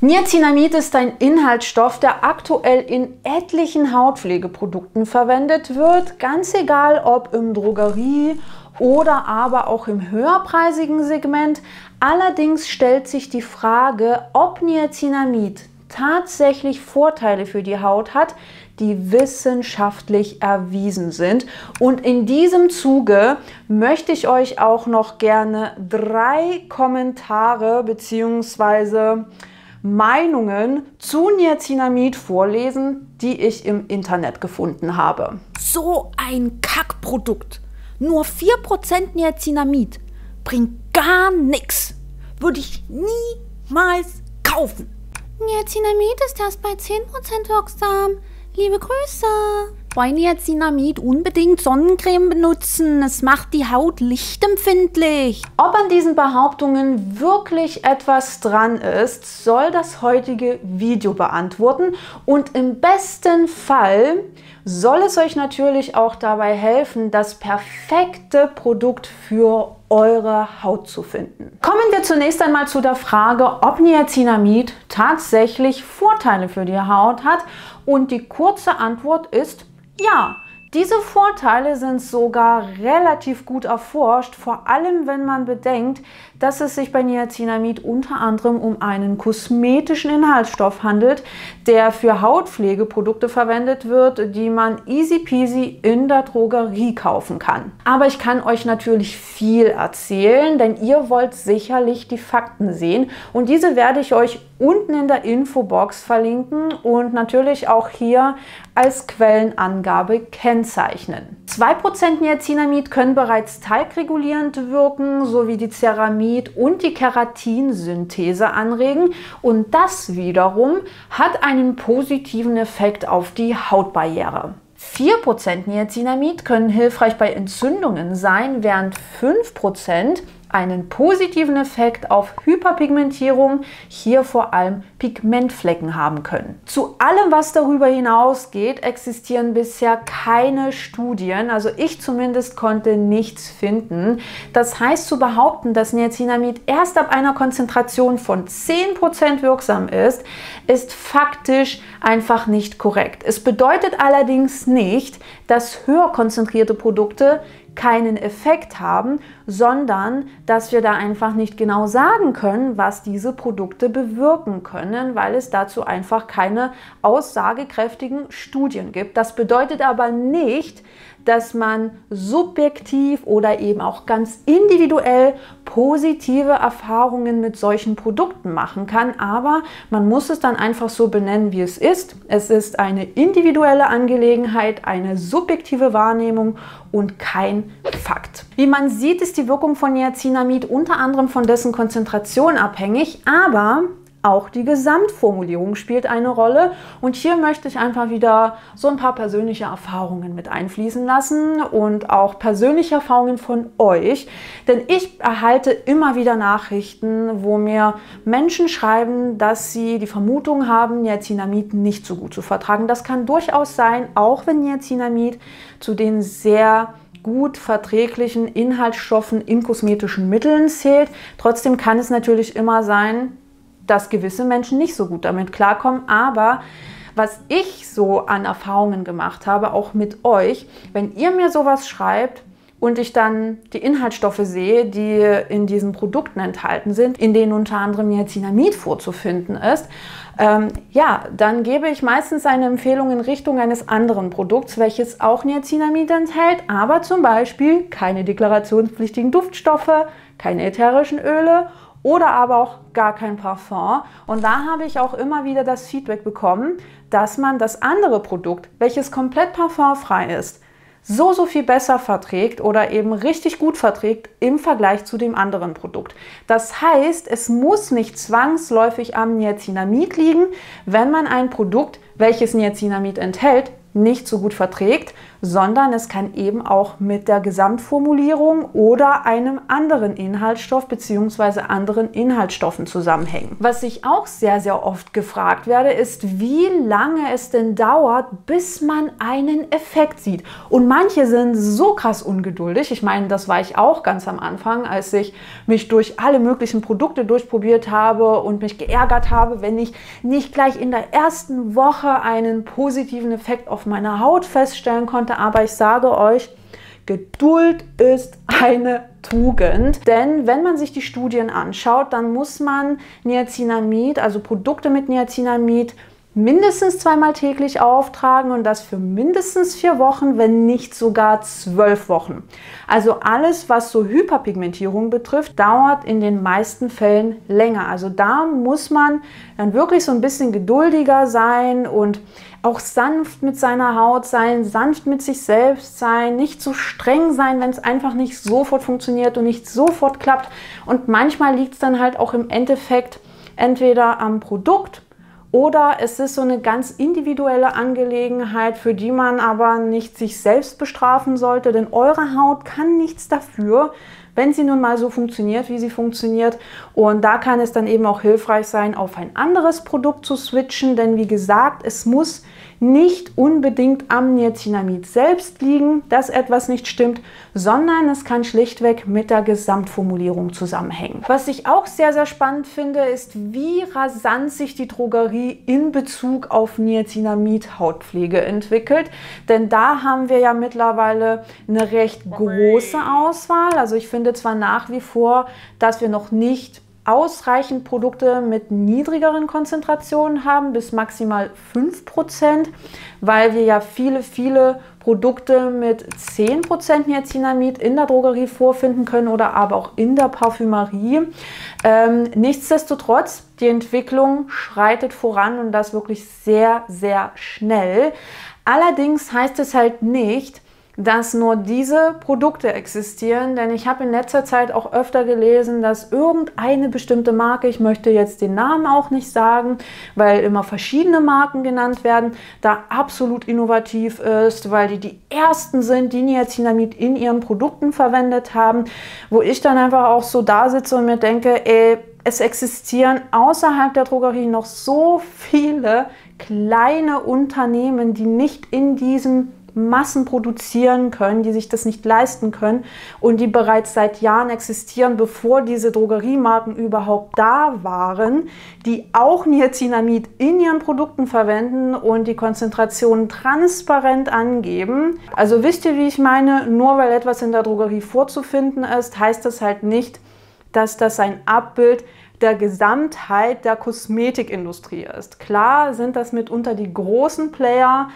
Niacinamid ist ein Inhaltsstoff, der aktuell in etlichen Hautpflegeprodukten verwendet wird, ganz egal ob im Drogerie- oder aber auch im höherpreisigen Segment. Allerdings stellt sich die Frage, ob Niacinamid tatsächlich Vorteile für die Haut hat, die wissenschaftlich erwiesen sind. Und in diesem Zuge möchte ich euch auch noch gerne 3 Kommentare bzw. Meinungen zu Niacinamid vorlesen, die ich im Internet gefunden habe. So ein Kackprodukt. Nur 4% Niacinamid bringt gar nichts. Würde ich niemals kaufen. Niacinamid ist erst bei 10% wirksam. Liebe Grüße. Bei Niacinamid unbedingt Sonnencreme benutzen. Es macht die Haut lichtempfindlich. Ob an diesen Behauptungen wirklich etwas dran ist, soll das heutige Video beantworten. Und im besten Fall soll es euch natürlich auch dabei helfen, das perfekte Produkt für eure Haut zu finden. Kommen wir zunächst einmal zu der Frage, ob Niacinamid tatsächlich Vorteile für die Haut hat. Und die kurze Antwort ist ja. Diese Vorteile sind sogar relativ gut erforscht, vor allem wenn man bedenkt, dass es sich bei Niacinamid unter anderem um einen kosmetischen Inhaltsstoff handelt, der für Hautpflegeprodukte verwendet wird, die man easy peasy in der Drogerie kaufen kann. Aber ich kann euch natürlich viel erzählen, denn ihr wollt sicherlich die Fakten sehen und diese werde ich euch unten in der Infobox verlinken und natürlich auch hier als Quellenangabe kennzeichnen. 2% Niacinamid können bereits talgregulierend wirken, sowie die Ceramid- und die Keratinsynthese anregen und das wiederum hat einen positiven Effekt auf die Hautbarriere. 4% Niacinamid können hilfreich bei Entzündungen sein, während 5% einen positiven Effekt auf Hyperpigmentierung, hier vor allem Pigmentflecken haben können. Zu allem, was darüber hinausgeht, existieren bisher keine Studien, also ich zumindest konnte nichts finden. Das heißt, zu behaupten, dass Niacinamid erst ab einer Konzentration von 10% wirksam ist faktisch einfach nicht korrekt. Es bedeutet allerdings nicht, dass höher konzentrierte Produkte keinen Effekt haben, sondern dass wir da einfach nicht genau sagen können, was diese Produkte bewirken können, weil es dazu einfach keine aussagekräftigen Studien gibt. Das bedeutet aber nicht, dass man subjektiv oder eben auch ganz individuell positive Erfahrungen mit solchen Produkten machen kann, aber man muss es dann einfach so benennen, wie es ist. Es ist eine individuelle Angelegenheit, eine subjektive Wahrnehmung und kein Fakt. Wie man sieht, ist die Wirkung von Niacinamid unter anderem von dessen Konzentration abhängig, aber auch die Gesamtformulierung spielt eine Rolle und hier möchte ich einfach wieder so ein paar persönliche Erfahrungen mit einfließen lassen und auch persönliche Erfahrungen von euch, denn ich erhalte immer wieder Nachrichten, wo mir Menschen schreiben, dass sie die Vermutung haben, Niacinamid nicht so gut zu vertragen. Das kann durchaus sein, auch wenn Niacinamid zu den sehr gut verträglichen Inhaltsstoffen in kosmetischen Mitteln zählt. Trotzdem kann es natürlich immer sein, dass gewisse Menschen nicht so gut damit klarkommen, aber was ich so an Erfahrungen gemacht habe, auch mit euch, wenn ihr mir sowas schreibt und ich dann die Inhaltsstoffe sehe, die in diesen Produkten enthalten sind, in denen unter anderem Niacinamid vorzufinden ist, ja, dann gebe ich meistens eine Empfehlung in Richtung eines anderen Produkts, welches auch Niacinamid enthält, aber zum Beispiel keine deklarationspflichtigen Duftstoffe, keine ätherischen Öle oder aber auch gar kein Parfum. Und da habe ich auch immer wieder das Feedback bekommen, dass man das andere Produkt, welches komplett parfumfrei ist, so viel besser verträgt oder eben richtig gut verträgt im Vergleich zu dem anderen Produkt. Das heißt, es muss nicht zwangsläufig am Niacinamid liegen, wenn man ein Produkt, welches Niacinamid enthält, nicht so gut verträgt, sondern es kann eben auch mit der Gesamtformulierung oder einem anderen Inhaltsstoff bzw. anderen Inhaltsstoffen zusammenhängen. Was ich auch sehr, sehr oft gefragt werde, ist, wie lange es denn dauert, bis man einen Effekt sieht. Und manche sind so krass ungeduldig. Ich meine, das war ich auch ganz am Anfang, als ich mich durch alle möglichen Produkte durchprobiert habe und mich geärgert habe, wenn ich nicht gleich in der ersten Woche einen positiven Effekt auf meiner Haut feststellen konnte. Aber ich sage euch, Geduld ist eine Tugend, denn wenn man sich die Studien anschaut, dann muss man Niacinamid, also Produkte mit Niacinamid, mindestens 2-mal täglich auftragen und das für mindestens 4 Wochen, wenn nicht sogar 12 Wochen. Also alles, was so Hyperpigmentierung betrifft, dauert in den meisten Fällen länger. Also da muss man dann wirklich so ein bisschen geduldiger sein und auch sanft mit seiner Haut sein, sanft mit sich selbst sein, nicht so streng sein, wenn es einfach nicht sofort funktioniert und nicht sofort klappt. Und manchmal liegt es dann halt auch im Endeffekt entweder am Produkt, oder es ist so eine ganz individuelle Angelegenheit, für die man aber nicht sich selbst bestrafen sollte, denn eure Haut kann nichts dafür, wenn sie nun mal so funktioniert, wie sie funktioniert. Und da kann es dann eben auch hilfreich sein, auf ein anderes Produkt zu switchen, denn wie gesagt, es muss nicht unbedingt am Niacinamid selbst liegen, dass etwas nicht stimmt, sondern es kann schlichtweg mit der Gesamtformulierung zusammenhängen. Was ich auch sehr, sehr spannend finde, ist, wie rasant sich die Drogerie in Bezug auf Niacinamid-Hautpflege entwickelt. Denn da haben wir ja mittlerweile eine recht große Auswahl. Also ich finde zwar nach wie vor, dass wir noch nicht ausreichend Produkte mit niedrigeren Konzentrationen haben, bis maximal 5%, weil wir ja viele Produkte mit 10% Niacinamid in der Drogerie vorfinden können oder aber auch in der Parfümerie. Nichtsdestotrotz, die Entwicklung schreitet voran und das wirklich sehr, sehr schnell. Allerdings heißt es halt nicht, dass nur diese Produkte existieren, denn ich habe in letzter Zeit auch öfter gelesen, dass irgendeine bestimmte Marke, ich möchte jetzt den Namen auch nicht sagen, weil immer verschiedene Marken genannt werden, da absolut innovativ ist, weil die ersten sind, die Niacinamid in ihren Produkten verwendet haben, wo ich dann einfach auch so da sitze und mir denke, ey, es existieren außerhalb der Drogerie noch so viele kleine Unternehmen, die nicht in diesem Massen produzieren können, die sich das nicht leisten können und die bereits seit Jahren existieren, bevor diese Drogeriemarken überhaupt da waren, die auch Niacinamid in ihren Produkten verwenden und die Konzentration transparent angeben. Also wisst ihr, wie ich meine? Nur weil etwas in der Drogerie vorzufinden ist, heißt das halt nicht, dass das ein Abbild der Gesamtheit der Kosmetikindustrie ist. Klar sind das mitunter die großen Player,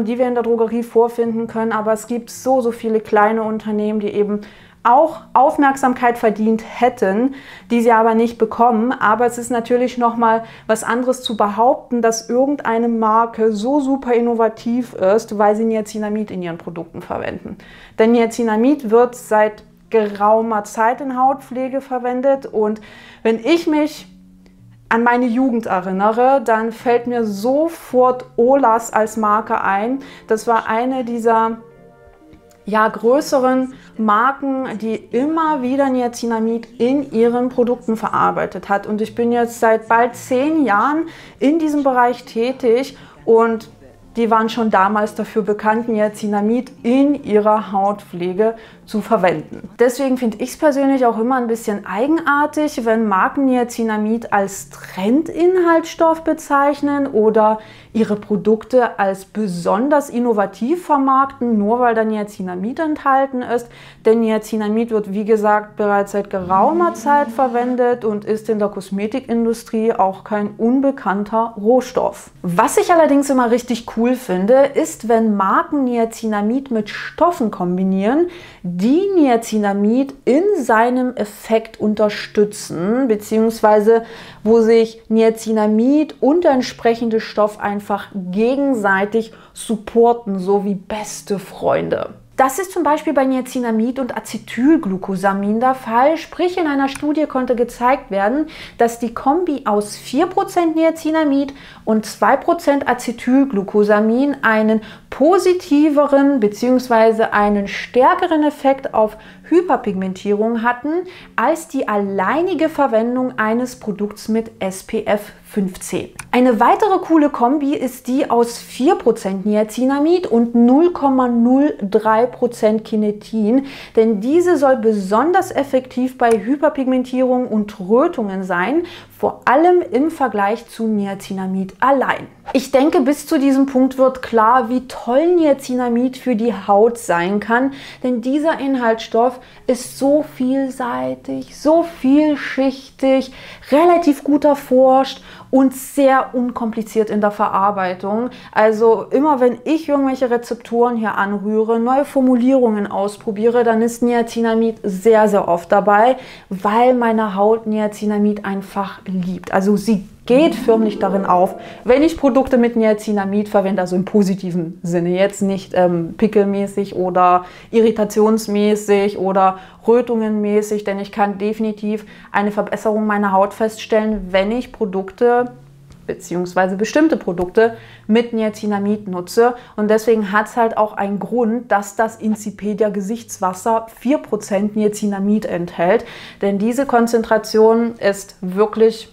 die wir in der Drogerie vorfinden können, aber es gibt so viele kleine Unternehmen, die eben auch Aufmerksamkeit verdient hätten, die sie aber nicht bekommen. Aber es ist natürlich nochmal was anderes zu behaupten, dass irgendeine Marke so super innovativ ist, weil sie Niacinamid in ihren Produkten verwenden. Denn Niacinamid wird seit geraumer Zeit in Hautpflege verwendet und wenn ich mich an meine Jugend erinnere, dann fällt mir sofort Ollas als Marke ein. Das war eine dieser größeren Marken, die immer wieder Niacinamid in ihren Produkten verarbeitet hat und ich bin jetzt seit bald 10 Jahren in diesem Bereich tätig und die waren schon damals dafür bekannt, Niacinamid in ihrer Hautpflege zu verwenden. Deswegen finde ich es persönlich auch immer ein bisschen eigenartig, wenn Marken Niacinamid als Trendinhaltsstoff bezeichnen oder ihre Produkte als besonders innovativ vermarkten, nur weil da Niacinamid enthalten ist. Denn Niacinamid wird, wie gesagt, bereits seit geraumer Zeit verwendet und ist in der Kosmetikindustrie auch kein unbekannter Rohstoff. Was ich allerdings immer richtig cool finde, ist, wenn Marken Niacinamid mit Stoffen kombinieren, die Niacinamid in seinem Effekt unterstützen, beziehungsweise wo sich Niacinamid und der entsprechende Stoff einfach gegenseitig supporten, so wie beste Freunde. Das ist zum Beispiel bei Niacinamid und Acetylglucosamin der Fall. Sprich, in einer Studie konnte gezeigt werden, dass die Kombi aus 4% Niacinamid und 2% Acetylglucosamin einen positiveren bzw. einen stärkeren Effekt auf Hyperpigmentierung hatten als die alleinige Verwendung eines Produkts mit SPF 15. Eine weitere coole Kombi ist die aus 4% Niacinamid und 0,03% Kinetin, denn diese soll besonders effektiv bei Hyperpigmentierung und Rötungen sein, vor allem im Vergleich zu Niacinamid allein. Ich denke, bis zu diesem Punkt wird klar, wie toll Niacinamid für die Haut sein kann, denn dieser Inhaltsstoff ist so vielseitig, so vielschichtig, relativ gut erforscht und sehr unkompliziert in der Verarbeitung. Also immer wenn ich irgendwelche Rezepturen hier anrühre, neue Formulierungen ausprobiere, dann ist Niacinamid sehr, sehr oft dabei, weil meine Haut Niacinamid einfach liebt. Also sie geht förmlich darin auf, wenn ich Produkte mit Niacinamid verwende, also im positiven Sinne, jetzt nicht pickelmäßig oder irritationsmäßig oder rötungenmäßig, denn ich kann definitiv eine Verbesserung meiner Haut feststellen, wenn ich Produkte bzw. bestimmte Produkte mit Niacinamid nutze. Und deswegen hat es halt auch einen Grund, dass das Incipedia Gesichtswasser 4% Niacinamid enthält, denn diese Konzentration ist wirklich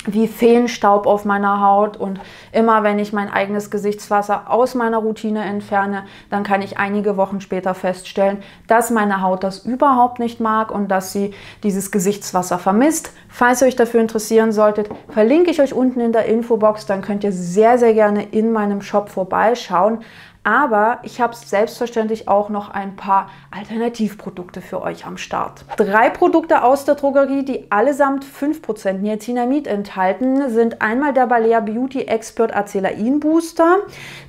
wie Feenstaub auf meiner Haut, und immer wenn ich mein eigenes Gesichtswasser aus meiner Routine entferne, dann kann ich einige Wochen später feststellen, dass meine Haut das überhaupt nicht mag und dass sie dieses Gesichtswasser vermisst. Falls ihr euch dafür interessieren solltet, verlinke ich euch unten in der Infobox, dann könnt ihr sehr, sehr gerne in meinem Shop vorbeischauen. Aber ich habe selbstverständlich auch noch ein paar Alternativprodukte für euch am Start. 3 Produkte aus der Drogerie, die allesamt 5% Niacinamid enthalten, sind einmal der Balea Beauty Expert Acelain Booster.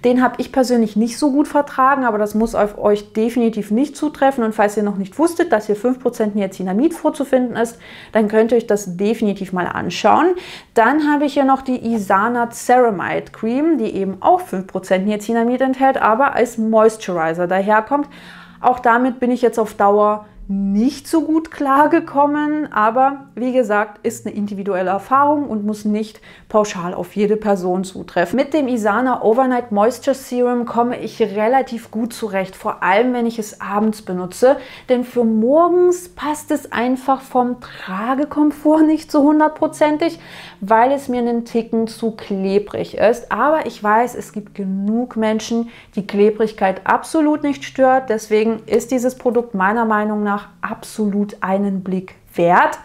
Den habe ich persönlich nicht so gut vertragen, aber das muss auf euch definitiv nicht zutreffen. Und falls ihr noch nicht wusstet, dass hier 5% Niacinamid vorzufinden ist, dann könnt ihr euch das definitiv mal anschauen. Dann habe ich hier noch die Isana Ceramide Cream, die eben auch 5% Niacinamid enthält, aber als Moisturizer daherkommt. Auch damit bin ich jetzt auf Dauer nicht so gut klargekommen, aber wie gesagt, ist eine individuelle Erfahrung und muss nicht pauschal auf jede Person zutreffen. Mit dem Isana Overnight Moisture Serum komme ich relativ gut zurecht, vor allem wenn ich es abends benutze, denn für morgens passt es einfach vom Tragekomfort nicht so hundertprozentig, weil es mir einen Ticken zu klebrig ist. Aber ich weiß, es gibt genug Menschen, die Klebrigkeit absolut nicht stört, deswegen ist dieses Produkt meiner Meinung nach absolut einen Blick wert.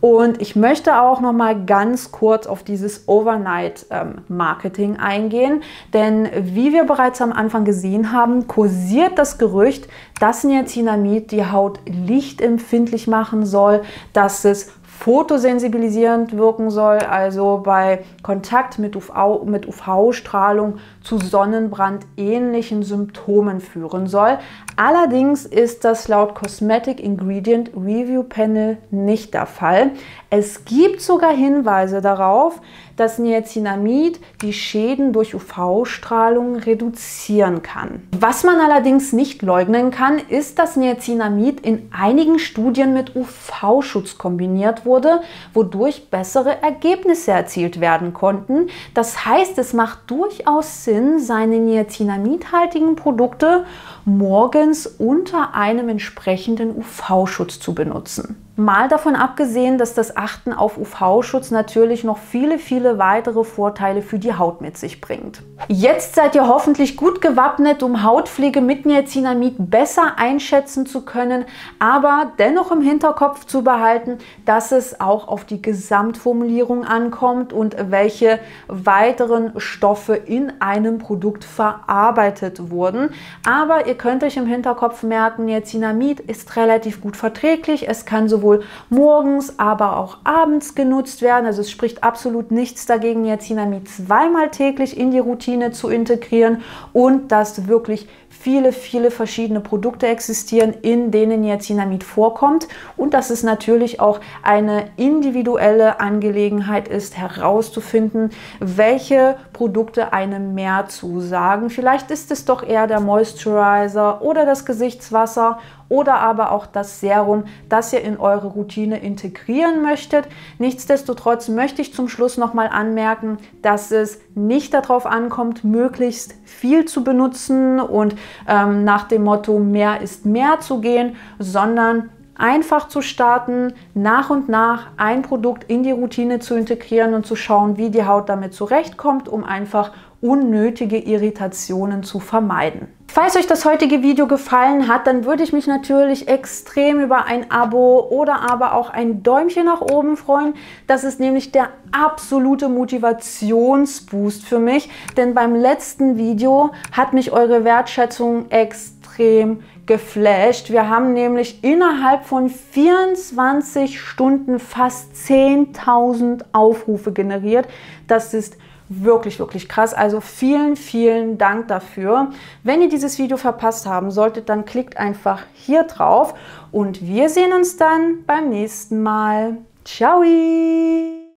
Und ich möchte auch noch mal ganz kurz auf dieses Overnight-Marketing eingehen, denn wie wir bereits am Anfang gesehen haben, kursiert das Gerücht, dass Niacinamid die Haut lichtempfindlich machen soll, dass es fotosensibilisierend wirken soll, also bei Kontakt mit UV-Strahlung zu Sonnenbrand-ähnlichen Symptomen führen soll. Allerdings ist das laut Cosmetic Ingredient Review Panel nicht der Fall. Es gibt sogar Hinweise darauf, dass Niacinamid die Schäden durch UV-Strahlung reduzieren kann. Was man allerdings nicht leugnen kann, ist, dass Niacinamid in einigen Studien mit UV-Schutz kombiniert wurde, wodurch bessere Ergebnisse erzielt werden konnten. Das heißt, es macht durchaus Sinn, seine niacinamidhaltigen Produkte morgens unter einem entsprechenden UV-Schutz zu benutzen. Mal davon abgesehen, dass das Achten auf UV-Schutz natürlich noch viele, viele weitere Vorteile für die Haut mit sich bringt. Jetzt seid ihr hoffentlich gut gewappnet, um Hautpflege mit Niacinamid besser einschätzen zu können, aber dennoch im Hinterkopf zu behalten, dass es auch auf die Gesamtformulierung ankommt und welche weiteren Stoffe in einem Produkt verarbeitet wurden. Aber ihr könnt euch im Hinterkopf merken, Niacinamid ist relativ gut verträglich. Es kann sowohl morgens, aber auch abends genutzt werden. Also es spricht absolut nichts dagegen, Niacinamid zweimal täglich in die Routine zu integrieren und das wirklich viele, viele verschiedene Produkte existieren, in denen Niacinamid vorkommt und dass es natürlich auch eine individuelle Angelegenheit ist, herauszufinden, welche Produkte einem mehr zusagen. Vielleicht ist es doch eher der Moisturizer oder das Gesichtswasser oder aber auch das Serum, das ihr in eure Routine integrieren möchtet. Nichtsdestotrotz möchte ich zum Schluss nochmal anmerken, dass es nicht darauf ankommt, möglichst viel zu benutzen und nach dem Motto mehr ist mehr zu gehen, sondern einfach zu starten, nach und nach ein Produkt in die Routine zu integrieren und zu schauen, wie die Haut damit zurechtkommt, um einfach unnötige Irritationen zu vermeiden. Falls euch das heutige Video gefallen hat, dann würde ich mich natürlich extrem über ein Abo oder aber auch ein Däumchen nach oben freuen. Das ist nämlich der absolute Motivationsboost für mich, denn beim letzten Video hat mich eure Wertschätzung extrem geflasht. Wir haben nämlich innerhalb von 24 Stunden fast 10.000 Aufrufe generiert. Das ist wirklich, wirklich krass. Also vielen, vielen Dank dafür. Wenn ihr dieses Video verpasst haben solltet, dann klickt einfach hier drauf und wir sehen uns dann beim nächsten Mal. Ciao!